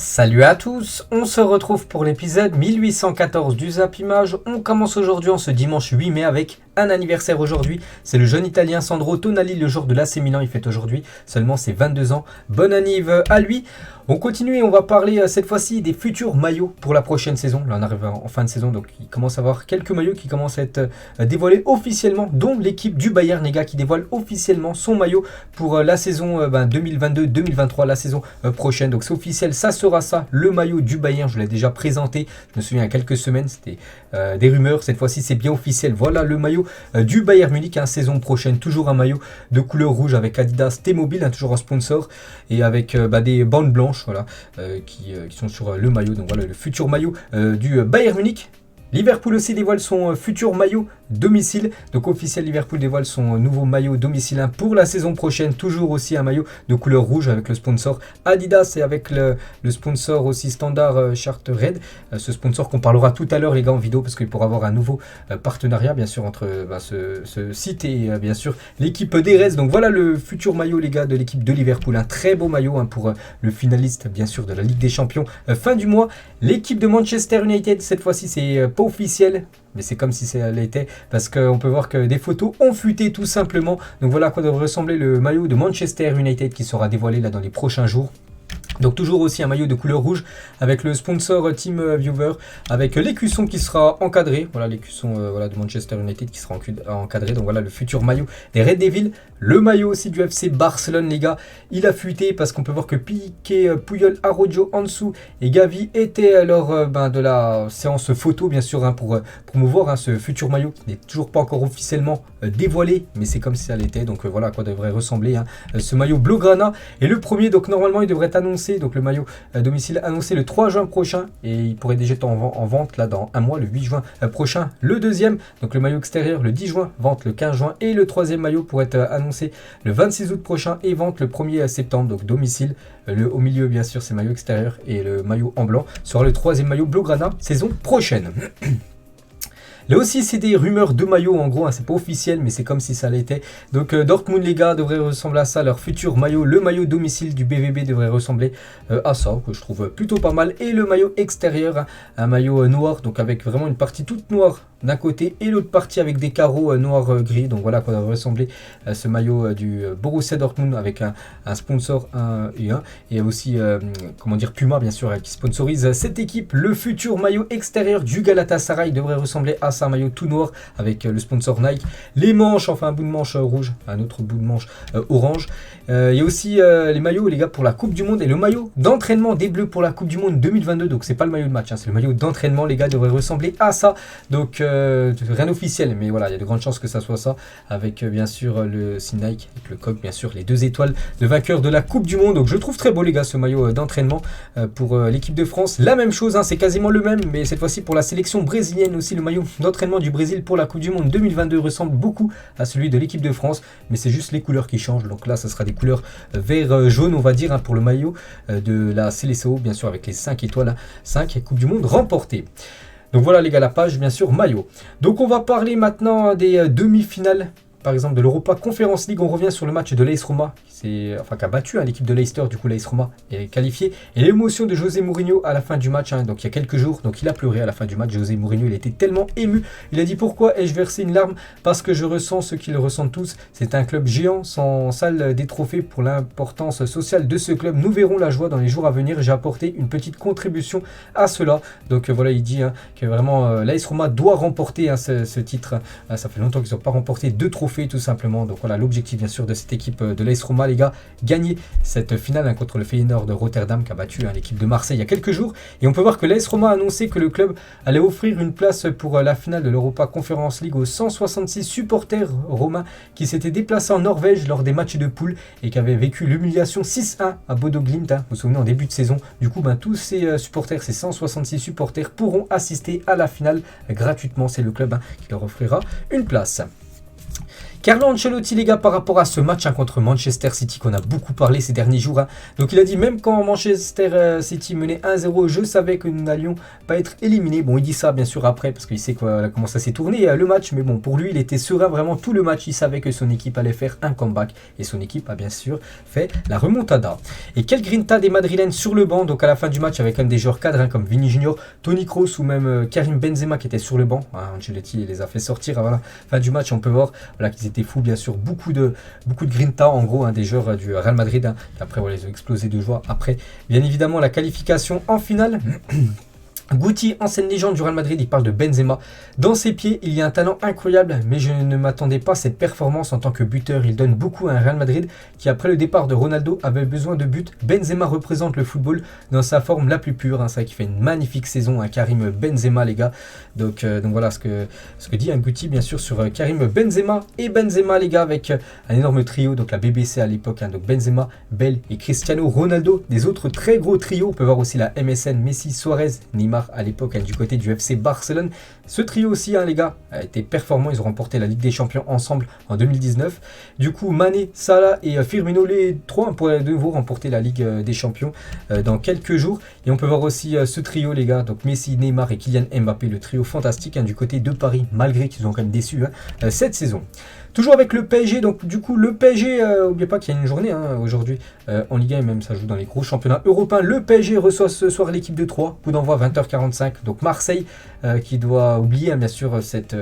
Salut à tous, on se retrouve pour l'épisode 1814 du Zap Image. On commence aujourd'hui en ce dimanche 8 mai avec un anniversaire aujourd'hui. C'est le jeune italien Sandro Tonali, le joueur de l'AC Milan. Il fête aujourd'hui seulement ses 22 ans. Bonne anniv à lui. On continue et on va parler cette fois-ci des futurs maillots pour la prochaine saison. Là on arrive en fin de saison, donc il commence à avoir quelques maillots qui commencent à être dévoilés officiellement, dont l'équipe du Bayern, les gars, qui dévoile officiellement son maillot pour la saison 2022-2023, la saison prochaine. Donc c'est officiel, ça sera ça, le maillot du Bayern. Je l'ai déjà présenté, je me souviens il y a quelques semaines, c'était des rumeurs. Cette fois-ci c'est bien officiel. Voilà le maillot du Bayern Munich, saison prochaine. Toujours un maillot de couleur rouge avec Adidas T-Mobile, toujours un sponsor, et avec des bandes blanches. Voilà, qui sont sur le maillot. Donc voilà le futur maillot du Bayern Munich. Liverpool aussi dévoile son futur maillot domicile. Donc officiel, Liverpool dévoile son nouveau maillot domicile pour la saison prochaine. Toujours aussi un maillot de couleur rouge avec le sponsor Adidas et avec le sponsor aussi standard Chart Red. Ce sponsor qu'on parlera tout à l'heure les gars en vidéo, parce qu'il pourra avoir un nouveau partenariat bien sûr entre ce site et bien sûr l'équipe des Reds. Donc voilà le futur maillot les gars de l'équipe de Liverpool. Un très beau maillot pour le finaliste bien sûr de la Ligue des Champions fin du mois. L'équipe de Manchester United, cette fois-ci c'est pas officiel, mais c'est comme si ça l'était, parce qu'on peut voir que des photos ont fuité tout simplement. Donc voilà à quoi devrait ressembler le maillot de Manchester United qui sera dévoilé là dans les prochains jours. Donc toujours aussi un maillot de couleur rouge avec le sponsor Team Viewer, avec l'écusson qui sera encadré. Voilà l'écusson de Manchester United qui sera encadré. Donc voilà le futur maillot des Red Devils. Le maillot aussi du FC Barcelone les gars, il a fuité parce qu'on peut voir que Piqué, Puyol, Arrojo, Ansu et Gavi étaient lors de la séance photo bien sûr pour promouvoir ce futur maillot qui n'est toujours pas encore officiellement dévoilé, mais c'est comme si ça l'était. Donc voilà à quoi devrait ressembler ce maillot Blaugrana. Et le premier, donc normalement il devrait être annoncé, donc le maillot domicile annoncé le 3 juin prochain, et il pourrait déjà être en vente là dans un mois, le 8 juin prochain. Le deuxième, donc le maillot extérieur le 10 juin, vente le 15 juin, et le troisième maillot pourrait être annoncé le 26 août prochain et vente le 1er septembre. Donc domicile, au milieu bien sûr c'est maillot extérieur, et le maillot en blanc sera le troisième maillot Blaugrana saison prochaine. Là aussi c'est des rumeurs de maillots en gros, c'est pas officiel mais c'est comme si ça l'était. Donc Dortmund les gars devrait ressembler à ça, leur futur maillot. Le maillot domicile du BVB devrait ressembler à ça, que je trouve plutôt pas mal. Et le maillot extérieur, un maillot noir, donc avec vraiment une partie toute noire d'un côté et l'autre partie avec des carreaux noir-gris. Donc voilà quoi devrait ressembler ce maillot du Borussia Dortmund avec un sponsor et aussi Puma bien sûr qui sponsorise cette équipe. Le futur maillot extérieur du Galatasaray devrait ressembler à ça, un maillot tout noir avec le sponsor Nike. Les manches, enfin un bout de manche rouge, un autre bout de manche orange. Il y a aussi les maillots les gars pour la Coupe du Monde et le maillot d'entraînement des Bleus pour la Coupe du Monde 2022. Donc c'est pas le maillot de match, c'est le maillot d'entraînement les gars, devrait ressembler à ça. Donc rien d'officiel, mais voilà il y a de grandes chances que ça soit ça, avec bien sûr le signe Nike, avec le coq bien sûr, les 2 étoiles de vainqueur de la Coupe du Monde. Donc je trouve très beau les gars ce maillot d'entraînement pour l'équipe de France. La même chose, c'est quasiment le même, mais cette fois-ci pour la sélection brésilienne aussi. Le maillot d'entraînement du Brésil pour la Coupe du Monde 2022 ressemble beaucoup à celui de l'équipe de France, mais c'est juste les couleurs qui changent. Donc là ça sera des couleurs vert jaune on va dire pour le maillot de la Seleção, bien sûr avec les 5 étoiles, 5 Coupe du Monde remportées. Donc voilà les gars la page bien sûr maillot. Donc on va parler maintenant des demi-finales par exemple de l'Europa Conference League. On revient sur le match de l'AS Roma qui a battu l'équipe de Leicester. Du coup l'AS Roma est qualifié, et l'émotion de José Mourinho à la fin du match, donc il y a quelques jours. Donc il a pleuré à la fin du match. José Mourinho, il était tellement ému, il a dit: pourquoi ai-je versé une larme? Parce que je ressens ce qu'ils ressentent tous. C'est un club géant sans salle des trophées. Pour l'importance sociale de ce club, nous verrons la joie dans les jours à venir. J'ai apporté une petite contribution à cela. Donc voilà, il dit que vraiment l'AS Roma doit remporter ce titre. Ça fait longtemps qu'ils n'ont pas remporté 2 trophées tout simplement. Donc voilà l'objectif bien sûr de cette équipe de l'AS Roma les gars, gagner cette finale contre le Feyenoord de Rotterdam qui a battu l'équipe de Marseille il y a quelques jours. Et on peut voir que l'AS Roma a annoncé que le club allait offrir une place pour la finale de l'Europa Conference League aux 166 supporters romains qui s'étaient déplacés en Norvège lors des matchs de poule et qui avaient vécu l'humiliation 6-1 à Bodo Glimt, vous vous souvenez, en début de saison. Du coup tous ces supporters, ces 166 supporters pourront assister à la finale gratuitement. C'est le club qui leur offrira une place. Carlo Ancelotti, les gars, par rapport à ce match contre Manchester City qu'on a beaucoup parlé ces derniers jours. Donc il a dit, même quand Manchester City menait 1-0, je savais que nous n'allions pas être éliminés. Bon, il dit ça bien sûr après parce qu'il sait comment ça s'est tourné le match. Mais bon, pour lui, il était serein vraiment tout le match. Il savait que son équipe allait faire un comeback. Et son équipe a bien sûr fait la remontada. Et quel grinta des Madrilènes sur le banc. Donc à la fin du match, avec quand même des joueurs cadres comme Vini Junior, Toni Kroos ou même Karim Benzema qui était sur le banc. Ancelotti les a fait sortir. Voilà, fin du match, on peut voir voilà, qu'ils étaient fous, bien sûr, beaucoup de grinta en gros, des joueurs du Real Madrid. Après, voilà, ils ont explosé de joie. Après, bien évidemment, la qualification en finale. Guti, ancienne légende du Real Madrid, il parle de Benzema. Dans ses pieds, il y a un talent incroyable, mais je ne m'attendais pas à cette performance en tant que buteur. Il donne beaucoup à un Real Madrid qui, après le départ de Ronaldo, avait besoin de buts. Benzema représente le football dans sa forme la plus pure. C'est vrai qu'il fait une magnifique saison, Karim Benzema, les gars. Donc voilà ce que dit Guti, bien sûr, sur Karim Benzema. Et Benzema, les gars, avec un énorme trio, donc la BBC à l'époque. Donc Benzema, Bale et Cristiano Ronaldo. Des autres très gros trios. On peut voir aussi la MSN, Messi, Suarez, Neymar à l'époque du côté du FC Barcelone. Ce trio aussi, les gars, a été performant. Ils ont remporté la Ligue des Champions ensemble en 2019. Du coup, Mané, Salah et Firmino, les trois pourraient de nouveau remporter la Ligue des Champions dans quelques jours. Et on peut voir aussi ce trio, les gars, donc Messi, Neymar et Kylian Mbappé, le trio fantastique du côté de Paris, malgré qu'ils ont quand même déçu cette saison. Toujours avec le PSG, donc du coup le PSG, n'oubliez pas qu'il y a une journée aujourd'hui en Ligue 1 et même ça joue dans les gros championnats européens. Le PSG reçoit ce soir l'équipe de Troyes, coup d'envoi 20h45, donc Marseille qui doit oublier bien sûr cette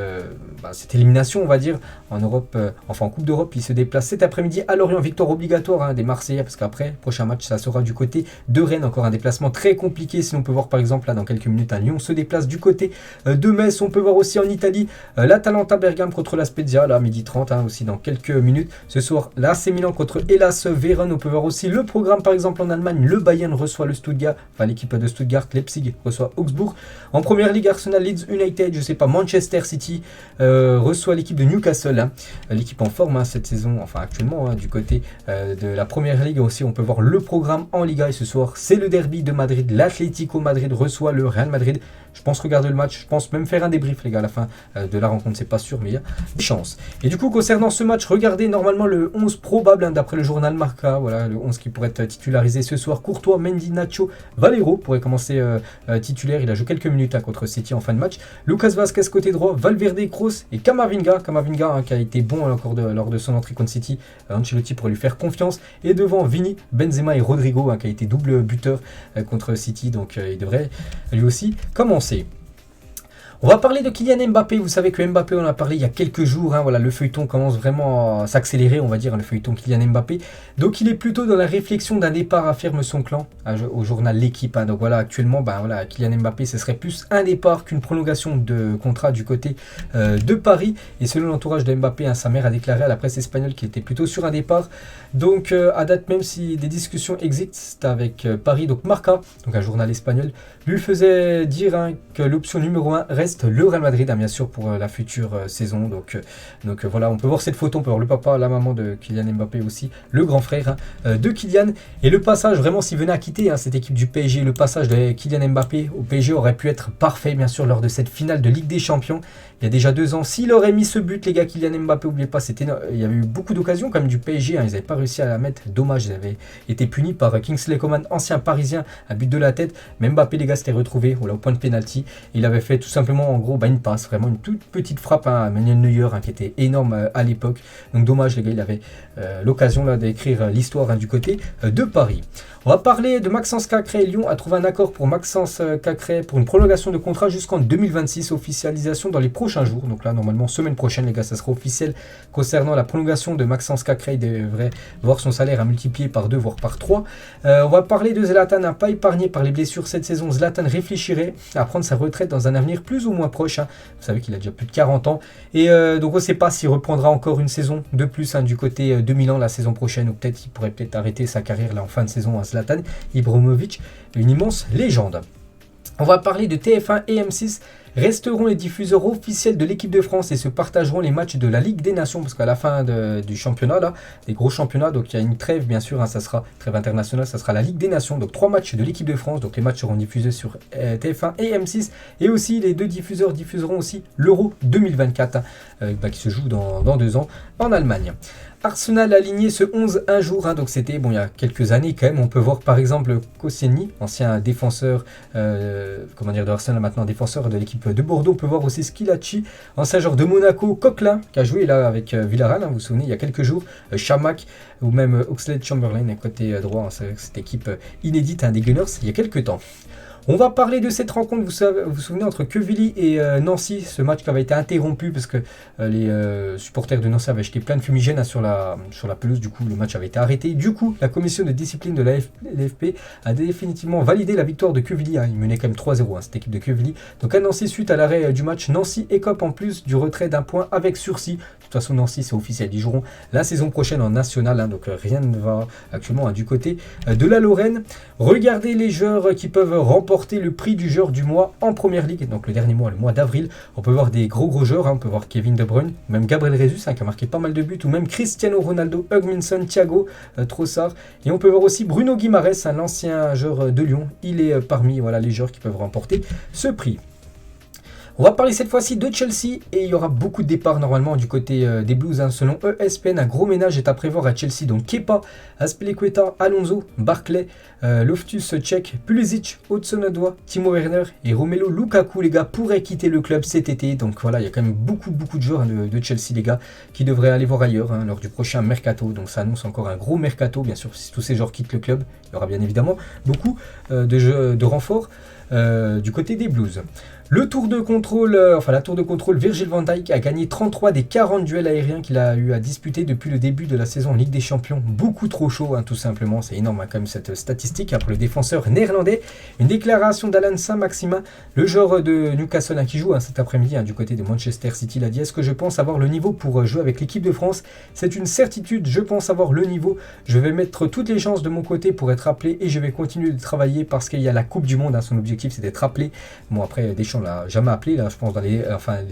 élimination on va dire en Europe, enfin en Coupe d'Europe. Il se déplace cet après-midi à Lorient, victoire obligatoire des Marseillais parce qu'après, prochain match ça sera du côté de Rennes, encore un déplacement très compliqué. Sinon on peut voir par exemple là dans quelques minutes Lyon se déplace du côté de Metz. On peut voir aussi en Italie l'Atalanta Bergame contre la Spezia, là midi 30 aussi dans quelques minutes. Ce soir l'AC Milan contre Hellas Vérone. On peut voir aussi le programme par exemple en Allemagne, le Bayern reçoit le Stuttgart, enfin l'équipe de Stuttgart, Leipzig reçoit Augsbourg. En première ligue, Arsenal, Leeds United, je sais pas, Manchester City reçoit l'équipe de Newcastle, l'équipe en forme cette saison, enfin actuellement du côté de la première ligue aussi. On peut voir le programme en Liga et ce soir c'est le derby de Madrid, l'Atlético Madrid reçoit le Real Madrid. Je pense regarder le match, je pense même faire un débrief les gars à la fin de la rencontre, c'est pas sûr mais il y a des chances. Et du coup concernant ce match, regardez normalement le 11 probable d'après le journal Marca, voilà le 11 qui pourrait être titularisé ce soir. Courtois, Mendy, Nacho, Valero pourrait commencer titulaire, il a joué quelques minutes contre City en fin de match. Lucas Vazquez côté droit, Valverde, Kroos et Camavinga qui a été bon encore lors de son entrée contre City. Ancelotti pourrait lui faire confiance. Et devant Vini, Benzema et Rodrigo qui a été double buteur contre City, donc il devrait lui aussi commencer. On va parler de Kylian Mbappé. Vous savez que Mbappé, on en a parlé il y a quelques jours. Voilà, le feuilleton commence vraiment à s'accélérer, on va dire, le feuilleton Kylian Mbappé. Donc, il est plutôt dans la réflexion d'un départ, affirme son clan au journal L'Équipe. Donc, voilà, actuellement, Kylian Mbappé, ce serait plus un départ qu'une prolongation de contrat du côté de Paris. Et selon l'entourage de Mbappé, sa mère a déclaré à la presse espagnole qu'il était plutôt sur un départ. Donc, à date, même si des discussions existent avec Paris, donc Marca, donc un journal espagnol, lui faisait dire que l'option numéro 1 reste le Real Madrid, bien sûr, pour la future saison. Donc voilà, on peut voir cette photo, on peut voir le papa, la maman de Kylian Mbappé aussi, le grand frère de Kylian. Et le passage, vraiment, s'il venait à quitter cette équipe du PSG, le passage de Kylian Mbappé au PSG aurait pu être parfait, bien sûr, lors de cette finale de Ligue des Champions. Il y a déjà 2 ans, s'il aurait mis ce but, les gars, Kylian Mbappé, n'oubliez pas, il y avait eu beaucoup d'occasions quand même du PSG, ils n'avaient pas réussi à la mettre, dommage, ils avaient été punis par Kingsley Coman, ancien parisien, un but de la tête. Mais Mbappé, les gars, s'était retrouvé au point de pénalty. Il avait fait tout simplement, en gros, une passe, vraiment une toute petite frappe à Manuel Neuer qui était énorme à l'époque. Donc dommage, les gars, il avait l'occasion d'écrire l'histoire du côté de Paris. On va parler de Maxence Cacré. Lyon a trouvé un accord pour Maxence Cacré pour une prolongation de contrat jusqu'en 2026, officialisation dans les prochains jours. Donc là, normalement, semaine prochaine, les gars, ça sera officiel concernant la prolongation de Maxence Cacré. Il devrait voir son salaire à multiplier par 2, voire par 3. On va parler de Zlatan, pas épargné par les blessures cette saison. Zlatan réfléchirait à prendre sa retraite dans un avenir plus ou moins proche. Vous savez qu'il a déjà plus de 40 ans. Et donc, on ne sait pas s'il reprendra encore une saison de plus du côté de Milan la saison prochaine. Ou peut-être il pourrait arrêter sa carrière là en fin de saison à Zlatan Ibrahimovic, une immense légende. On va parler de TF1 et M6. resteront les diffuseurs officiels de l'équipe de France et se partageront les matchs de la Ligue des Nations, parce qu'à la fin du championnat, là, des gros championnats, donc il y a une trêve bien sûr, hein, ça sera trêve internationale, ça sera la Ligue des Nations, donc 3 matchs de l'équipe de France, donc les matchs seront diffusés sur TF1 et M6, et aussi les deux diffuseurs diffuseront aussi l'Euro 2024, qui se joue dans 2 ans en Allemagne. Arsenal a aligné ce 11 un jour, hein, donc c'était il y a quelques années quand même. On peut voir par exemple Koscielny, ancien défenseur de Arsenal, maintenant défenseur de l'équipe de Bordeaux. On peut voir aussi Schillaci, ancien joueur de Monaco, Coquelin qui a joué là avec Villarreal, hein, vous vous souvenez, il y a quelques jours, Chamac ou même Oxlade-Chamberlain côté droit, hein, cette équipe inédite, hein, des Gunners il y a quelques temps. On va parler de cette rencontre, vous vous souvenez, entre Quevilly et Nancy, ce match qui avait été interrompu parce que les supporters de Nancy avaient jeté plein de fumigènes sur la pelouse, du coup le match avait été arrêté. Du coup, la commission de discipline de la LFP a définitivement validé la victoire de Quevilly, hein. Il menait quand même 3-0, hein, cette équipe de Quevilly. Donc à Nancy, suite à l'arrêt du match, Nancy écope en plus du retrait d'un point avec sursis. De toute façon, Nancy, c'est officiel, ils joueront la saison prochaine en national, hein, donc rien ne va actuellement, hein, du côté de la Lorraine. Regardez les joueurs qui peuvent remporter le prix du joueur du mois en première ligue, donc le dernier mois, le mois d'avril. On peut voir des gros joueurs, hein. On peut voir Kevin De Bruyne, même Gabriel Jesus, hein, qui a marqué pas mal de buts, ou même Cristiano Ronaldo, Hugminson, Thiago, Trossard. Et on peut voir aussi Bruno Guimaraes, un ancien joueur de Lyon. Il est parmi les joueurs qui peuvent remporter ce prix. On va parler cette fois-ci de Chelsea et il y aura beaucoup de départs normalement du côté des Blues, hein. Selon ESPN, un gros ménage est à prévoir à Chelsea. Donc Kepa, Azpilicueta, Alonso, Barkley, Loftus-Cheek, Pulisic, Hudson-Odoi, Timo Werner et Romelu Lukaku, les gars, pourraient quitter le club cet été. Donc voilà, il y a quand même beaucoup de joueurs, hein, de Chelsea, les gars, qui devraient aller voir ailleurs, hein, lors du prochain mercato. Donc ça annonce encore un gros mercato. Bien sûr, si tous ces joueurs quittent le club, il y aura bien évidemment beaucoup de renforts du côté des Blues. La tour de contrôle, Virgil van Dijk a gagné 33 des 40 duels aériens qu'il a eu à disputer depuis le début de la saison en Ligue des Champions. Beaucoup trop chaud, hein, tout simplement. C'est énorme, hein, quand même, cette statistique, hein, pour le défenseur néerlandais. Une déclaration d'Alan Saint-Maximin, le joueur de Newcastle, hein, qui joue, hein, cet après-midi, hein, du côté de Manchester City. Il a dit: est-ce que je pense avoir le niveau pour jouer avec l'équipe de France? C'est une certitude, je pense avoir le niveau. Je vais mettre toutes les chances de mon côté pour être appelé et je vais continuer de travailler parce qu'il y a la Coupe du Monde, hein. Son objectif, c'est d'être appelé. Bon, après, Deschamps l'a jamais appelé, là, je pense, dans les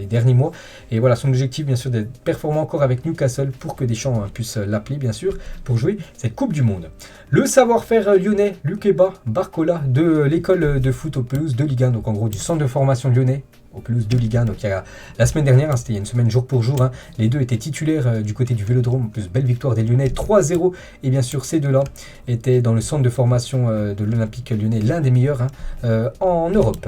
derniers mois. Et voilà, son objectif, bien sûr, d'être performant encore avec Newcastle pour que Deschamps puisse l'appeler, bien sûr, pour jouer cette Coupe du Monde. Le savoir-faire lyonnais, Lukeba Barcola, de l'école de foot aux pelouses de Ligue 1, donc en gros du centre de formation lyonnais aux pelouses de Ligue 1. Donc il y a la semaine dernière, hein, c'était il y a une semaine jour pour jour, hein, les deux étaient titulaires du côté du Vélodrome. En plus, belle victoire des Lyonnais, 3-0. Et bien sûr, ces deux-là étaient dans le centre de formation de l'Olympique lyonnais, l'un des meilleurs, hein, en Europe.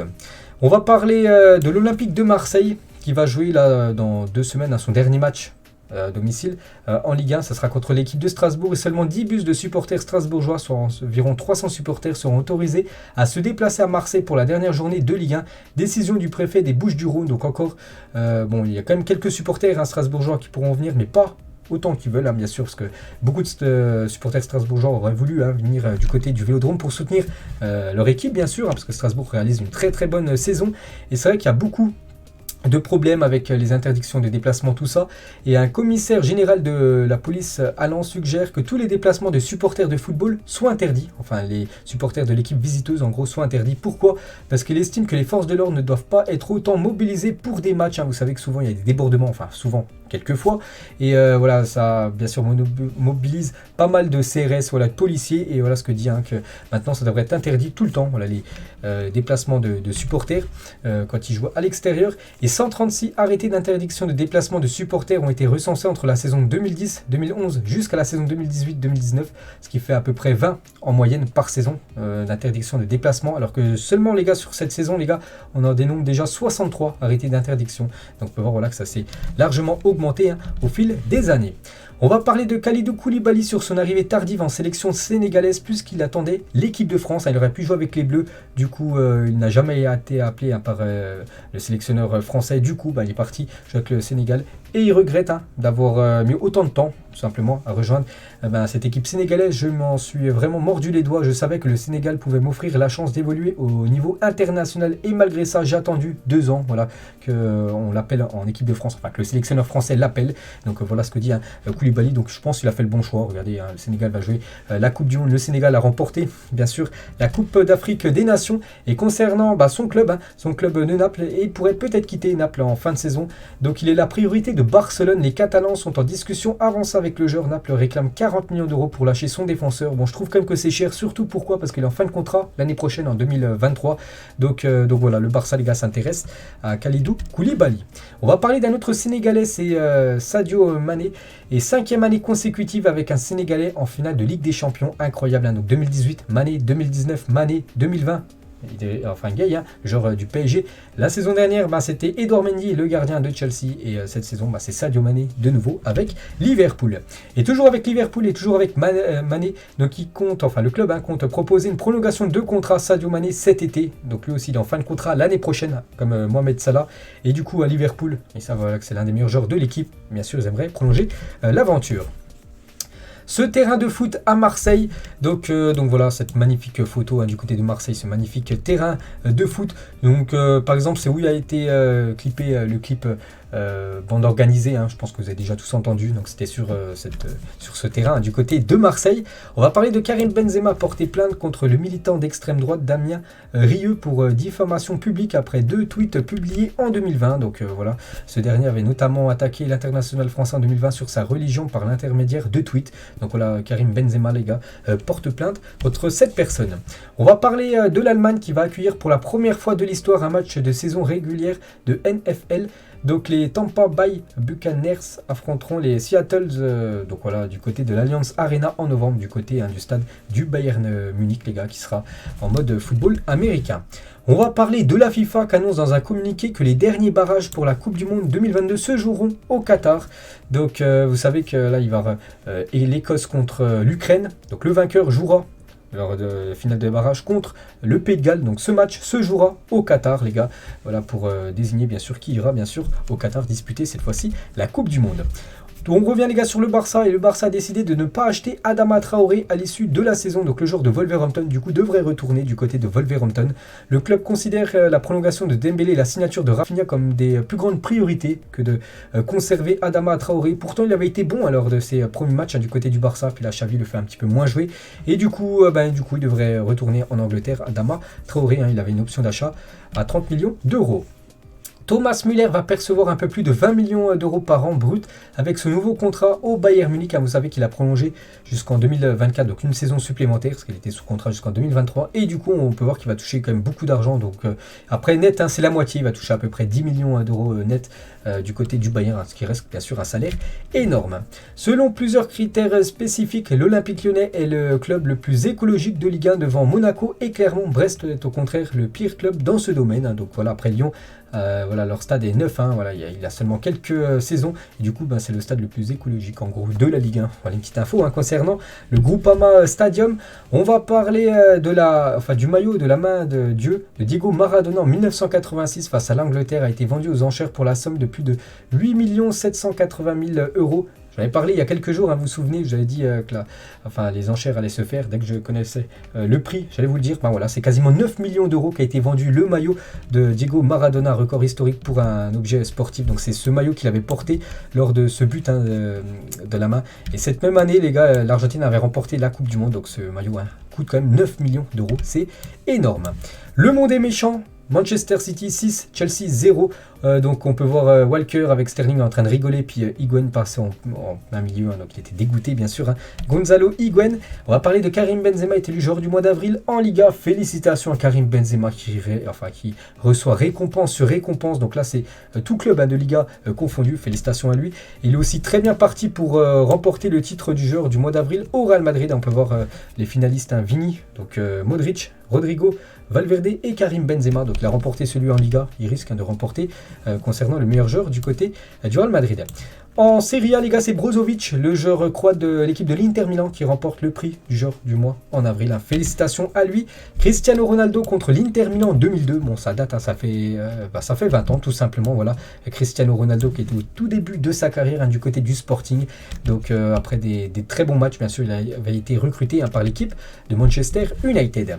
On va parler de l'Olympique de Marseille qui va jouer là dans 2 semaines, à son dernier match à domicile en Ligue 1. Ça sera contre l'équipe de Strasbourg et seulement 10 bus de supporters strasbourgeois, soit environ 300 supporters, seront autorisés à se déplacer à Marseille pour la dernière journée de Ligue 1. Décision du préfet des Bouches-du-Rhône. Donc encore, il y a quand même quelques supporters, hein, strasbourgeois qui pourront venir, mais pas autant qu'ils veulent, hein, bien sûr, parce que beaucoup de supporters strasbourgeois auraient voulu, hein, venir du côté du Vélodrome pour soutenir leur équipe, bien sûr, hein, parce que Strasbourg réalise une très très bonne saison. Et c'est vrai qu'il y a beaucoup de problèmes avec les interdictions de déplacement, tout ça. Et un commissaire général de la police allant suggère que tous les déplacements de supporters de football soient interdits. Enfin, les supporters de l'équipe visiteuse, en gros, soient interdits. Pourquoi? Parce qu'il estime que les forces de l'ordre ne doivent pas être autant mobilisées pour des matchs, hein. Vous savez que souvent, il y a des débordements, enfin, souvent, quelquefois. Et voilà, ça, bien sûr, mobilise pas mal de CRS, voilà, de policiers. Et voilà ce que dit, hein, que maintenant, ça devrait être interdit tout le temps, voilà, les déplacements de supporters quand ils jouent à l'extérieur. Et 136 arrêtés d'interdiction de déplacement de supporters ont été recensés entre la saison 2010-2011 jusqu'à la saison 2018-2019, ce qui fait à peu près 20 en moyenne par saison d'interdiction de déplacement, alors que seulement, les gars, sur cette saison, les gars, on en dénombre déjà 63 arrêtés d'interdiction. Donc on peut voir, voilà, que ça s'est largement augmenté, hein, au fil des années. On va parler de Kalidou Koulibaly sur son arrivée tardive en sélection sénégalaise, plus qu'il attendait l'équipe de France. Il aurait pu jouer avec les Bleus, du coup il n'a jamais été appelé, hein, par le sélectionneur français. Du coup il est parti jouer avec le Sénégal et il regrette, hein, d'avoir mis autant de temps tout simplement à rejoindre cette équipe sénégalaise. Je m'en suis vraiment mordu les doigts. Je savais que le Sénégal pouvait m'offrir la chance d'évoluer au niveau international et malgré ça j'ai attendu 2 ans, voilà, qu'on l'appelle en équipe de France, enfin que le sélectionneur français l'appelle. Donc voilà ce que dit, hein, Koulibaly Koulibaly. Donc je pense qu'il a fait le bon choix. Regardez, le Sénégal va jouer la Coupe du Monde. Le Sénégal a remporté, bien sûr, la Coupe d'Afrique des Nations. Et concernant son club de Naples, il pourrait peut-être quitter Naples en fin de saison. Donc il est la priorité de Barcelone. Les Catalans sont en discussion avancée avec le joueur. Naples réclame 40 millions d'euros pour lâcher son défenseur. Bon, je trouve quand même que c'est cher, surtout pourquoi? Parce qu'il est en fin de contrat l'année prochaine, en 2023. Donc voilà, le Barça, les gars, s'intéresse à Kalidou Koulibaly. On va parler d'un autre Sénégalais, c'est Sadio Mané. Et 5e année consécutive avec un Sénégalais en finale de Ligue des Champions. Incroyable, hein. Donc 2018, Mané, 2019, Mané, 2020. Enfin gay, hein, genre du PSG. La saison dernière, c'était Edouard Mendy, le gardien de Chelsea. Et cette saison, c'est Sadio Mané de nouveau avec Liverpool. Et toujours avec Liverpool et toujours avec Mané, donc il compte, enfin le club compte proposer une prolongation de contrat Sadio Mané cet été. Donc lui aussi il est en fin de contrat l'année prochaine, comme Mohamed Salah. Et du coup à Liverpool, et ça voilà que c'est l'un des meilleurs joueurs de l'équipe. Bien sûr, ils aimeraient prolonger l'aventure. Ce terrain de foot à Marseille, donc voilà cette magnifique photo du côté de Marseille, ce magnifique terrain de foot. Donc par exemple c'est où il a été clippé le clip bande organisée, je pense que vous avez déjà tous entendu, donc c'était sur ce terrain du côté de Marseille. On va parler de Karim Benzema, porté plainte contre le militant d'extrême droite Damien Rieu pour diffamation publique après 2 tweets publiés en 2020. Donc voilà, ce dernier avait notamment attaqué l'international français en 2020 sur sa religion par l'intermédiaire de tweets. Donc voilà, Karim Benzema, les gars, porte plainte contre cette personne. On va parler de l'Allemagne qui va accueillir pour la première fois de l'histoire un match de saison régulière de NFL. Donc les Tampa Bay Buccaneers affronteront les Seattle, donc voilà, du côté de l'Allianz Arena en novembre, du côté du stade du Bayern Munich, les gars, qui sera en mode football américain. On va parler de la FIFA qui annonce dans un communiqué que les derniers barrages pour la Coupe du Monde 2022 se joueront au Qatar. Donc vous savez que là il va y avoir l'Écosse contre l'Ukraine. Donc le vainqueur jouera lors de la finale de barrage contre le Pays de Galles. Donc ce match se jouera au Qatar, les gars. Voilà pour désigner bien sûr qui ira bien sûr au Qatar disputer cette fois-ci la Coupe du Monde. On revient les gars sur le Barça et le Barça a décidé de ne pas acheter Adama Traoré à l'issue de la saison. Donc le joueur de Wolverhampton du coup devrait retourner du côté de Wolverhampton. Le club considère la prolongation de Dembélé et la signature de Rafinha comme des plus grandes priorités que de conserver Adama Traoré. Pourtant il avait été bon lors de ses premiers matchs du côté du Barça. Puis là Xavi le fait un petit peu moins jouer. Et du coup il devrait retourner en Angleterre. Adama Traoré, il avait une option d'achat à 30 millions d'euros. Thomas Müller va percevoir un peu plus de 20 millions d'euros par an brut avec ce nouveau contrat au Bayern Munich. Vous savez qu'il a prolongé jusqu'en 2024, donc une saison supplémentaire, parce qu'il était sous contrat jusqu'en 2023. Et du coup, on peut voir qu'il va toucher quand même beaucoup d'argent. Donc après, net, c'est la moitié. Il va toucher à peu près 10 millions d'euros net du côté du Bayern, ce qui reste bien sûr un salaire énorme. Selon plusieurs critères spécifiques, l'Olympique Lyonnais est le club le plus écologique de Ligue 1 devant Monaco et Clermont. Brest est au contraire le pire club dans ce domaine. Donc voilà, après Lyon, leur stade est neuf, voilà, il a seulement quelques saisons et du coup c'est le stade le plus écologique en gros de la Ligue 1. Voilà une petite info concernant le Groupama Stadium. On va parler du maillot de la main de Dieu de Diego Maradona en 1986 face à l'Angleterre a été vendu aux enchères pour la somme de plus de 8 780 000 euros. J'en avais parlé il y a quelques jours, vous vous souvenez, j'avais dit que les enchères allaient se faire dès que je connaissais le prix, j'allais vous le dire. Voilà, c'est quasiment 9 millions d'euros qu'a été vendu le maillot de Diego Maradona, record historique pour un objet sportif. Donc c'est ce maillot qu'il avait porté lors de ce but de la main. Et cette même année, les gars, l'Argentine avait remporté la Coupe du Monde. Donc ce maillot coûte quand même 9 millions d'euros, c'est énorme. Le monde est méchant. Manchester City 6, Chelsea 0. Donc on peut voir Walker avec Sterling en train de rigoler, puis Higuain passé en plein milieu, donc il était dégoûté bien sûr. Gonzalo Higuain. On va parler de Karim Benzema, est élu joueur du mois d'avril en Liga. Félicitations à Karim Benzema qui reçoit récompense sur récompense. Donc là c'est tout club de Liga confondu. Félicitations à lui. Il est aussi très bien parti pour remporter le titre du joueur du mois d'avril au Real Madrid. On peut voir les finalistes Vini, donc Modric, Rodrigo, Valverde et Karim Benzema. Donc il a remporté celui en Liga, il risque de remporter concernant le meilleur joueur du côté du Real Madrid. En Serie A, les gars, c'est Brozovic, le joueur croate de l'équipe de l'Inter Milan qui remporte le prix du joueur du mois en avril. Félicitations à lui. Cristiano Ronaldo contre l'Inter Milan en 2002. Bon, ça date, ça fait 20 ans tout simplement. Voilà, Cristiano Ronaldo qui était au tout début de sa carrière du côté du Sporting. Donc après des très bons matchs, bien sûr, il avait été recruté par l'équipe de Manchester United.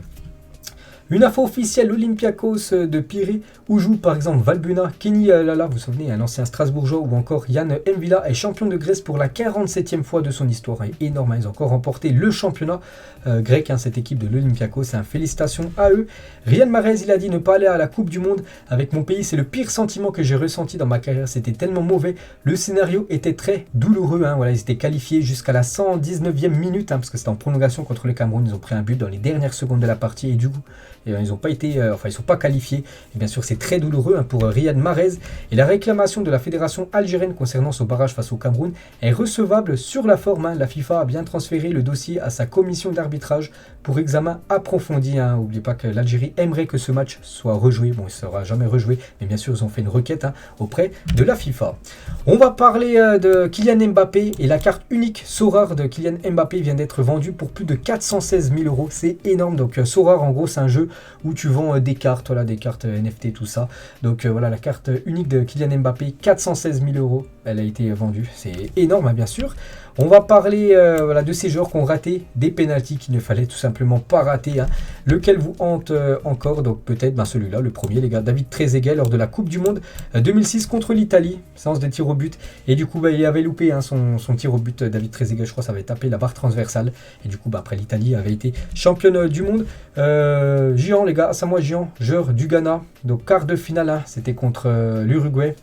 Une info officielle, l'Olympiakos de Pirée, où joue par exemple Valbuena, Kenny Lala, vous vous souvenez, un ancien Strasbourgeois, ou encore Yann M'Vila est champion de Grèce pour la 47e fois de son histoire. Et énorme, ils ont encore remporté le championnat grec, cette équipe de l'Olympiakos. Félicitations à eux. Riyad Mahrez, il a dit ne pas aller à la Coupe du Monde avec mon pays, c'est le pire sentiment que j'ai ressenti dans ma carrière. C'était tellement mauvais. Le scénario était très douloureux. Voilà, ils étaient qualifiés jusqu'à la 119e minute, parce que c'était en prolongation contre le Cameroun. Ils ont pris un but dans les dernières secondes de la partie et du coup, ils n'ont pas été, ils sont pas qualifiés. Et bien sûr, c'est très douloureux pour Riyad Mahrez. Et la réclamation de la fédération algérienne concernant ce barrage face au Cameroun est recevable sur la forme. La FIFA a bien transféré le dossier à sa commission d'arbitrage pour examen approfondi. N'oubliez pas que l'Algérie aimerait que ce match soit rejoué. Bon, il ne sera jamais rejoué, mais bien sûr, ils ont fait une requête auprès de la FIFA. On va parler de Kylian Mbappé et la carte unique Sorare de Kylian Mbappé vient d'être vendue pour plus de 416 000 €. C'est énorme. Donc Sorare, en gros, c'est un jeu où tu vends des cartes, des cartes NFT, tout ça. Donc voilà, la carte unique de Kylian Mbappé, 416 000 €. Elle a été vendue. C'est énorme, bien sûr. On va parler de ces joueurs qui ont raté des pénaltys qu'il ne fallait tout simplement pas rater. Lequel vous hante encore? Donc peut-être celui-là, le premier, les gars. David Trezeguet lors de la Coupe du Monde 2006 contre l'Italie, séance de tir au but. Et du coup, il avait loupé son tir au but. David Trezeguet, je crois, ça avait tapé la barre transversale. Et du coup, après, l'Italie avait été championne du monde. Gian, les gars, Asamoah Gyan, joueur du Ghana. Donc quart de finale, c'était contre l'Uruguay.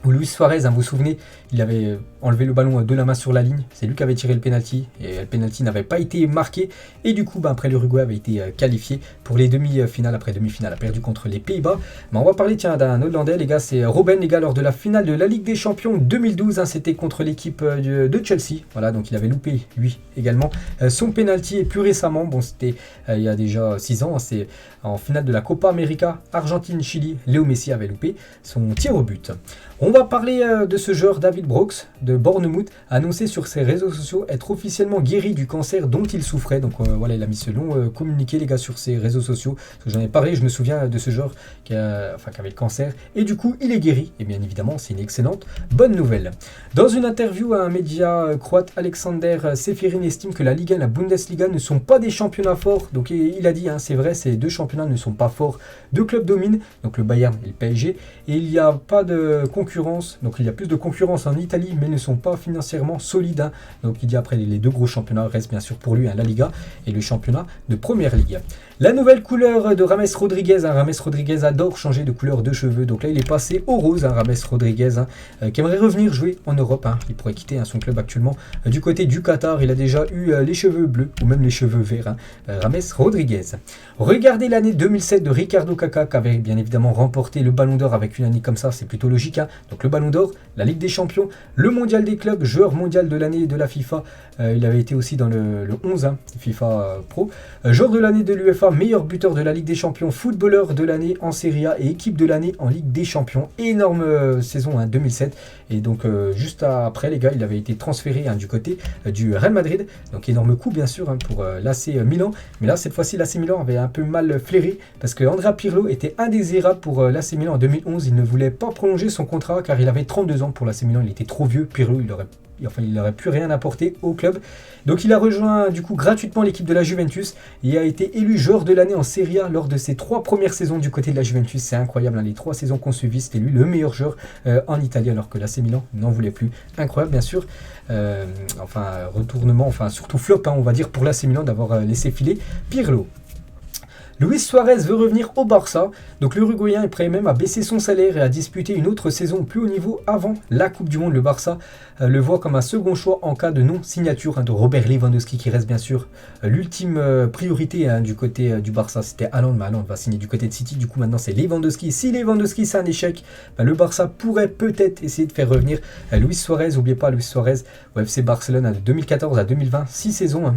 Où Luis Suarez, vous vous souvenez, il avait enlevé le ballon de la main sur la ligne. C'est lui qui avait tiré le penalty. Et le penalty n'avait pas été marqué. Et du coup, après, l'Uruguay avait été qualifié pour les demi-finales. Après demi-finale, a perdu contre les Pays-Bas. Mais on va parler d'un Hollandais, les gars. C'est Robben, les gars, lors de la finale de la Ligue des Champions 2012. C'était contre l'équipe de Chelsea. Voilà, donc il avait loupé, lui, également, son penalty. Et plus récemment, c'était il y a déjà 6 ans. C'est en finale de la Copa América, Argentine-Chili. Léo Messi avait loupé son tir au but. On va parler de ce joueur David Brooks de Bournemouth, annoncé sur ses réseaux sociaux être officiellement guéri du cancer dont il souffrait. Donc voilà, il a mis ce long communiqué, les gars, sur ses réseaux sociaux. J'en ai parlé, je me souviens de ce joueur qui avait le cancer. Et du coup, il est guéri. Et bien évidemment, c'est une excellente bonne nouvelle. Dans une interview à un média croate, Alexander Seferin estime que la Ligue 1 et la Bundesliga ne sont pas des championnats forts. Donc il a dit, c'est vrai, ces deux championnats ne sont pas forts. Deux clubs dominent, donc le Bayern et le PSG. Et il n'y a pas de concurrence, donc il y a plus de concurrence en Italie, mais ils ne sont pas financièrement solides. Donc il dit après, les deux gros championnats restent bien sûr pour lui, la Liga et le championnat de Première Ligue. La nouvelle couleur de James Rodriguez. James Rodriguez adore changer de couleur de cheveux. Donc là, il est passé au rose, James Rodriguez, qui aimerait revenir jouer en Europe. Il pourrait quitter son club actuellement du côté du Qatar. Il a déjà eu les cheveux bleus ou même les cheveux verts. James Rodriguez. Regardez l'année 2007 de Ricardo Kaká, qui avait bien évidemment remporté le Ballon d'Or avec une année comme ça. C'est plutôt logique. Donc le Ballon d'Or, la Ligue des Champions, le Mondial des clubs, joueur mondial de l'année de la FIFA. Il avait été aussi dans le 11, FIFA Pro. Joueur de l'année de l'UEFA, meilleur buteur de la Ligue des Champions, footballeur de l'année en Serie A et équipe de l'année en Ligue des Champions. Énorme saison 2007. Et donc juste après, les gars, il avait été transféré du côté du Real Madrid. Donc énorme coup bien sûr pour l'AC Milan. Mais là, cette fois-ci, l'AC Milan avait un peu mal flairé parce que Andrea Pirlo était indésirable pour l'AC Milan en 2011. Il ne voulait pas prolonger son contrat car il avait 32 ans pour l'AC Milan. Il était trop vieux. Pirlo, il n'aurait plus rien apporté au club. Donc il a rejoint du coup gratuitement l'équipe de la Juventus et a été élu joueur de l'année en Serie A lors de ses 3 premières saisons du côté de la Juventus. C'est incroyable, les 3 saisons qu'on suivi, c'était lui le meilleur joueur en Italie alors que l'AC Milan n'en voulait plus. Incroyable bien sûr. Retournement, surtout flop, on va dire, pour l'AC Milan d'avoir laissé filer Pirlo. Luis Suarez veut revenir au Barça, donc l'Uruguayen est prêt même à baisser son salaire et à disputer une autre saison au plus haut niveau avant la Coupe du Monde. Le Barça le voit comme un second choix en cas de non-signature de Robert Lewandowski qui reste bien sûr l'ultime priorité du côté du Barça. C'était Haaland, mais Haaland va signer du côté de City, du coup maintenant c'est Lewandowski. Si Lewandowski c'est un échec, le Barça pourrait peut-être essayer de faire revenir Luis Suarez. N'oubliez pas Luis Suarez au FC Barcelone de 2014 à 2020, 6 saisons.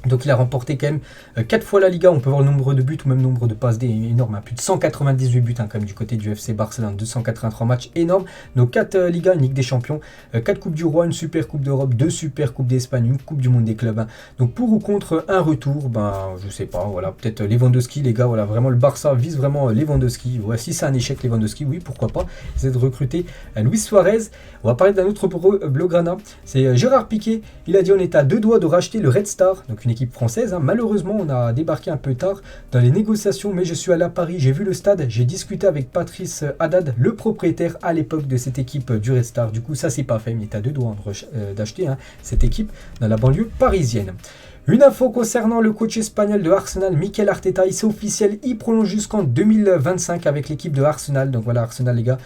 Donc il a remporté quand même 4 fois la Liga, on peut voir le nombre de buts ou même le nombre de passes D énorme, plus de 198 buts quand même du côté du FC Barcelone, 283 matchs, énorme. Donc 4 Ligas, une Ligue des Champions, 4 Coupes du Roi, une Super Coupe d'Europe, 2 Super Coupes d'Espagne, une Coupe du Monde des clubs. Donc pour ou contre un retour, je sais pas, voilà, peut-être Lewandowski les gars, voilà, vraiment le Barça vise vraiment Lewandowski. Ouais, si c'est un échec Lewandowski, oui, pourquoi pas, essayer de recruter Luis Suarez. On va parler d'un autre Blaugrana, c'est Gérard Piqué. Il a dit on est à 2 doigts de racheter le Red Star, donc une équipe française. Malheureusement, on a débarqué un peu tard dans les négociations, mais je suis allé à Paris, j'ai vu le stade, j'ai discuté avec Patrice Haddad, le propriétaire à l'époque de cette équipe du Red Star. Du coup, ça c'est pas fait, mais tu as deux doigts d'acheter cette équipe dans la banlieue parisienne. Une info concernant le coach espagnol de Arsenal, Mikel Arteta, c'est officiel, il prolonge jusqu'en 2025 avec l'équipe de Arsenal. Donc voilà, Arsenal les gars,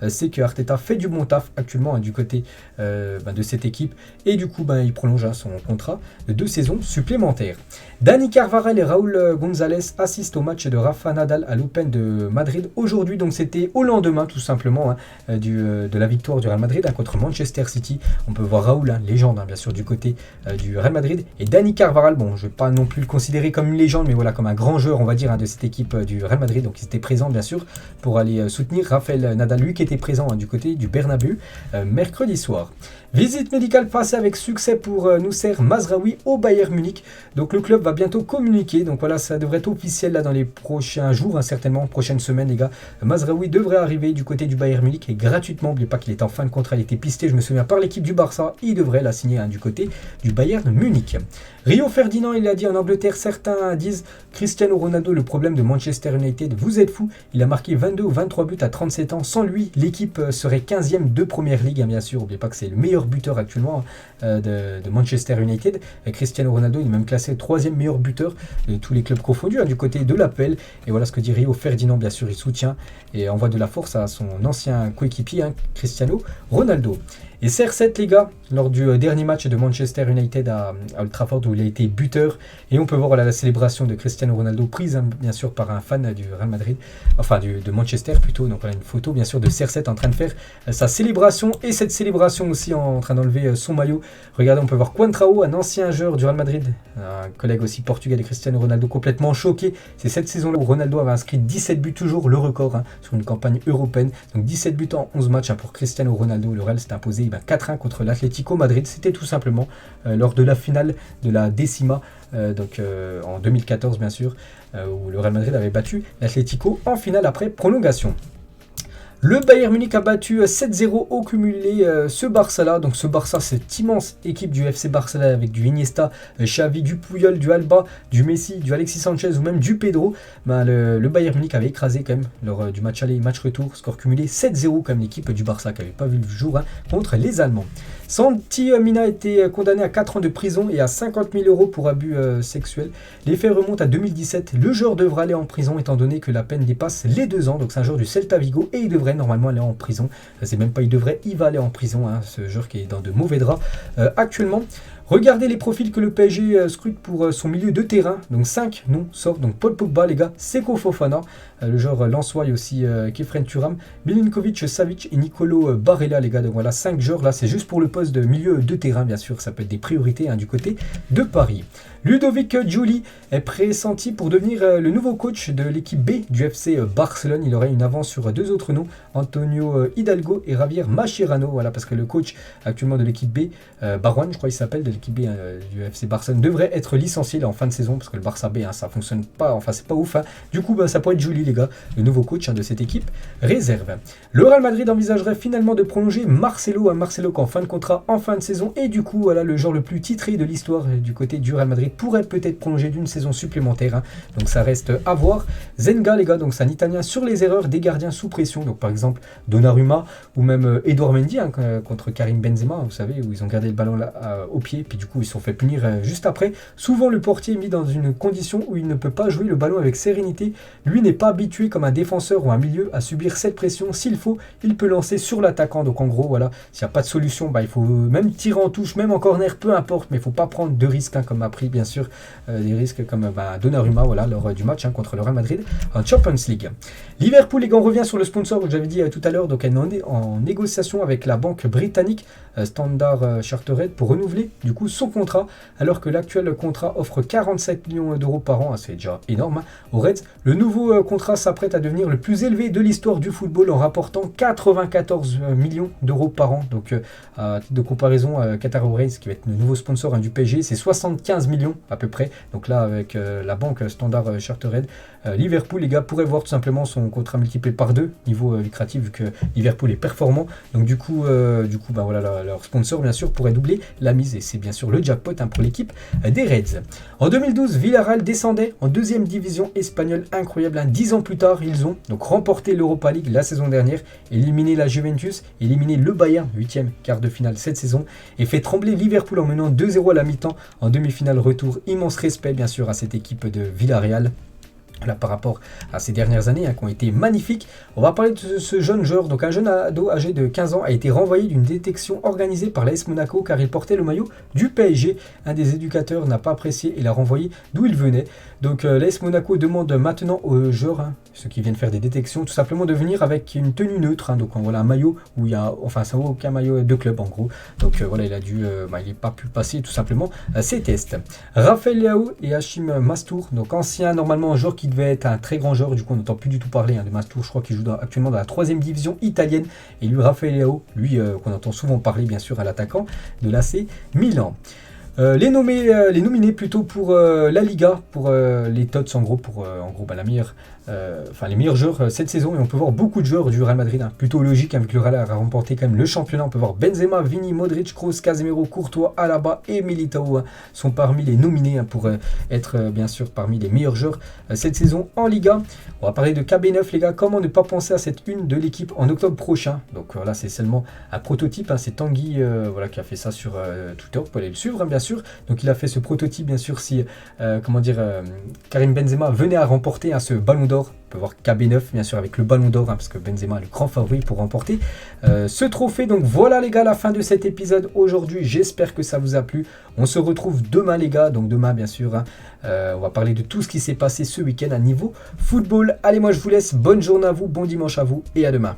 c'est que Arteta fait du bon taf actuellement du côté de cette équipe. Et du coup, il prolonge son contrat de 2 saisons supplémentaires. Dani Carvajal et Raúl González assistent au match de Rafa Nadal à l'Open de Madrid aujourd'hui. Donc c'était au lendemain tout simplement de la victoire du Real Madrid contre Manchester City. On peut voir Raúl, légende bien sûr du côté du Real Madrid. Et Dani Carvajal, bon, je ne vais pas non plus le considérer comme une légende, mais voilà, comme un grand joueur, on va dire, de cette équipe du Real Madrid. Donc, il était présent, bien sûr, pour aller soutenir Rafael Nadal, lui qui était présent du côté du Bernabéu mercredi soir. Visite médicale passée avec succès pour Noussair Mazraoui au Bayern Munich. Donc, le club va bientôt communiquer. Donc, voilà, ça devrait être officiel là dans les prochains jours, certainement, prochaines semaines, les gars. Mazraoui devrait arriver du côté du Bayern Munich et gratuitement. N'oubliez pas qu'il est en fin de contrat, il était pisté, je me souviens, par l'équipe du Barça. Il devrait la signer du côté du Bayern Munich. Rio Ferdinand, il a dit en Angleterre, certains disent Cristiano Ronaldo, le problème de Manchester United, vous êtes fous, il a marqué 22 ou 23 buts à 37 ans, sans lui, l'équipe serait 15e de Première Ligue, bien sûr, n'oubliez pas que c'est le meilleur buteur actuellement de Manchester United, Cristiano Ronaldo, il est même classé 3e meilleur buteur de tous les clubs confondus, du côté de l'APL, et voilà ce que dit Rio Ferdinand, bien sûr, il soutient et envoie de la force à son ancien coéquipier, Cristiano Ronaldo. Et CR7 les gars, lors du dernier match de Manchester United à Old Trafford où il a été buteur, et on peut voir la célébration de Cristiano Ronaldo prise bien sûr par un fan du Real Madrid, enfin de Manchester plutôt, donc voilà une photo bien sûr de CR7 en train de faire sa célébration, et cette célébration aussi en train d'enlever son maillot. Regardez, on peut voir Coentrão, un ancien joueur du Real Madrid, un collègue aussi portugais de Cristiano Ronaldo, complètement choqué. C'est cette saison-là où Ronaldo avait inscrit 17 buts, toujours le record sur une campagne européenne, donc 17 buts en 11 matchs pour Cristiano Ronaldo. Le Real s'est imposé 4-1 contre l'Atlético Madrid. C'était tout simplement lors de la finale de la Décima, en 2014 bien sûr, où le Real Madrid avait battu l'Atlético en finale après prolongation. Le Bayern Munich a battu 7-0 au cumulé ce Barça-là. Donc ce Barça, cette immense équipe du FC Barcelone avec du Iniesta, Xavi, du Puyol, du Alba, du Messi, du Alexis Sanchez ou même du Pedro. Le Bayern Munich avait écrasé quand même lors du match aller et match retour. Score cumulé 7-0 comme l'équipe du Barça qui n'avait pas vu le jour contre les Allemands. Santi Mina a été condamné à 4 ans de prison et à 50 000 € pour abus sexuels. Les faits remontent à 2017. Le joueur devra aller en prison étant donné que la peine dépasse les 2 ans. Donc c'est un joueur du Celta Vigo et il devrait normalement aller en prison. C'est même pas il devrait, il va aller en prison. Ce joueur qui est dans de mauvais draps actuellement. Regardez les profils que le PSG scrute pour son milieu de terrain. Donc 5 noms sortent. Donc Paul Pogba les gars, Seko Fofana, le joueur lensois aussi Kefren Turam, Milinkovic Savic et Nicolo Barella les gars. Donc voilà 5 joueurs là, c'est juste pour le poste de milieu de terrain bien sûr. Ça peut être des priorités du côté de Paris. Ludovic Giuli est pressenti pour devenir le nouveau coach de l'équipe B du FC Barcelone. Il aurait une avance sur 2 autres noms, Antonio Hidalgo et Javier Mascherano. Voilà, parce que le coach actuellement de l'équipe B, Barwan, je crois il s'appelle, de l'équipe B du FC Barcelone, devrait être licencié là, en fin de saison, parce que le Barça B, ça fonctionne pas, enfin c'est pas ouf. Du coup, ça pourrait être Giuli les gars, le nouveau coach de cette équipe réserve. Le Real Madrid envisagerait finalement de prolonger Marcelo, Marcelo qui est en fin de contrat, en fin de saison, et du coup, voilà, le joueur le plus titré de l'histoire du côté du Real Madrid pourrait peut-être prolonger d'une saison supplémentaire. Donc ça reste à voir. Zenga les gars, donc c'est un Italien sur les erreurs des gardiens sous pression. Donc par exemple Donnarumma ou même Edouard Mendy contre Karim Benzema, vous savez, où ils ont gardé le ballon là, au pied, puis du coup ils se sont fait punir juste après. Souvent le portier est mis dans une condition où il ne peut pas jouer le ballon avec sérénité. Lui n'est pas habitué comme un défenseur ou un milieu à subir cette pression. S'il faut, il peut lancer sur l'attaquant. Donc en gros, voilà, s'il n'y a pas de solution, il faut même tirer en touche, même en corner, peu importe, mais il ne faut pas prendre de risques comme a pris bien sûr des risques comme Donnarumma voilà, lors du match contre le Real Madrid en Champions League. Liverpool, les gars, on revient sur le sponsor que j'avais dit tout à l'heure. Donc elle est en négociation avec la banque britannique Standard Chartered pour renouveler du coup son contrat, alors que l'actuel contrat offre 47 millions d'euros par an, c'est déjà énorme aux Reds. Le nouveau contrat s'apprête à devenir le plus élevé de l'histoire du football en rapportant 94 millions d'euros par an. Donc à titre de comparaison, Qatar Airways qui va être le nouveau sponsor du PSG, c'est 75 millions à peu près. Donc là avec la banque Standard Chartered, Liverpool les gars pourrait voir tout simplement son contrat multiplié par 2 niveau lucratif vu que Liverpool est performant. Donc du coup voilà leur sponsor bien sûr pourrait doubler la mise et c'est bien bien sûr le jackpot pour l'équipe des Reds. En 2012, Villarreal descendait en deuxième division espagnole, incroyable. 10 ans plus tard, ils ont donc remporté l'Europa League la saison dernière, éliminé la Juventus, éliminé le Bayern, 8e quart de finale cette saison, et fait trembler Liverpool en menant 2-0 à la mi-temps en demi-finale retour. Immense respect bien sûr à cette équipe de Villarreal. Là, par rapport à ces dernières années qui ont été magnifiques. On va parler de ce jeune joueur. Donc un jeune ado âgé de 15 ans a été renvoyé d'une détection organisée par l'AS Monaco car il portait le maillot du PSG. Un des éducateurs n'a pas apprécié et l'a renvoyé d'où il venait. Donc l'AS Monaco demande maintenant aux joueurs, ceux qui viennent faire des détections, tout simplement de venir avec une tenue neutre. Donc voilà, un maillot où il y a, enfin ça vaut aucun maillot de club en gros. Donc voilà, il a dû, il n'est pas pu passer tout simplement ces tests. Raphaël Leao et Hachim Mastour, donc ancien normalement un joueur qui devait être un très grand joueur, du coup on n'entend plus du tout parler de Mastour, je crois qu'il joue actuellement dans la 3e division italienne, et lui Raphaël Leao, lui qu'on entend souvent parler bien sûr à l'attaquant de l'AC Milan. Les nominés plutôt pour la Liga, pour les Tots en gros, pour la meilleure, les meilleurs joueurs cette saison, et on peut voir beaucoup de joueurs du Real Madrid, plutôt logique avec le Real a remporté quand même le championnat. On peut voir Benzema, Vini, Modric, Kroos, Casemiro, Courtois, Alaba et Militao sont parmi les nominés pour être bien sûr parmi les meilleurs joueurs cette saison en Liga. On va parler de KB9 les gars, comment ne pas penser à cette une de l'équipe en octobre prochain. Donc là c'est seulement un prototype, c'est Tanguy qui a fait ça sur Twitter, vous pouvez aller le suivre bien sûr. Donc il a fait ce prototype bien sûr si Karim Benzema venait à remporter ce ballon d'or. On peut voir KB9 bien sûr avec le ballon d'or parce que Benzema est le grand favori pour remporter ce trophée. Donc voilà les gars, la fin de cet épisode aujourd'hui, j'espère que ça vous a plu. On se retrouve demain les gars, donc demain bien sûr on va parler de tout ce qui s'est passé ce week-end à niveau football. Allez, moi je vous laisse, bonne journée à vous, bon dimanche à vous et à demain.